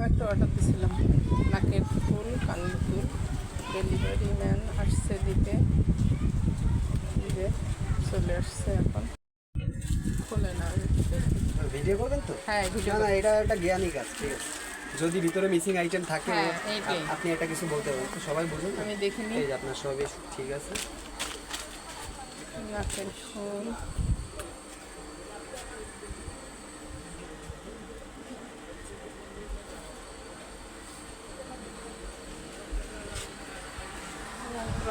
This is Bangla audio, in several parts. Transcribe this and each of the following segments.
একটা অর্ডার দিয়েছিলাম নাকের ফুল কানের ফুল, ডেলিভারি ম্যান আসছে দিতে, যে চলে আসছে এখন। খুলে না ভিডিও করবেন তো? হ্যাঁ ভিডিও। না এটা একটা জ্ঞানী কাজ, ঠিক আছে। যদি ভিতরে মিসিং আইটেম থাকে হ্যাঁ এইটাই আপনি এটা কিছু বলতে পারেন, তো সবাই বুঝুন। আমি দেখিনি। এই যে আপনার সবই ঠিক আছে। নাকের ফুল,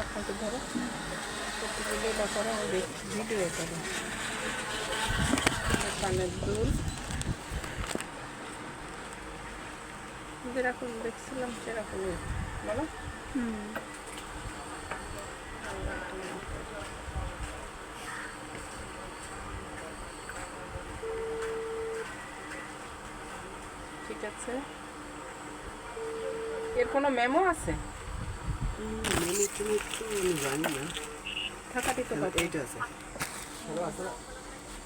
আপনাকে ধরো কতগুলো এটা করে আমি ভিডিও করি। কানের দুল যেরকম দেখছিলাম সেরকমই বলো। ঠিক আছে, এর কোনো মেমো আছে? মেনু তুমি একটু আমি জানি না। থাকাটি তো কথা। এইটা আছে। হ্যালো আসসালাম,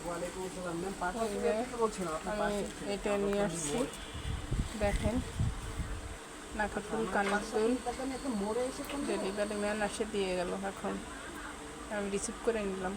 ওয়ালাইকুম আসসালাম ম্যাম। ওই যে আমি এটা নিয়ে আসছি, দেখেন নাকের ফুল কানের ফুল ডেলিভারি ম্যান এসে দিয়ে গেল, এখন আমি রিসিভ করে নিলাম।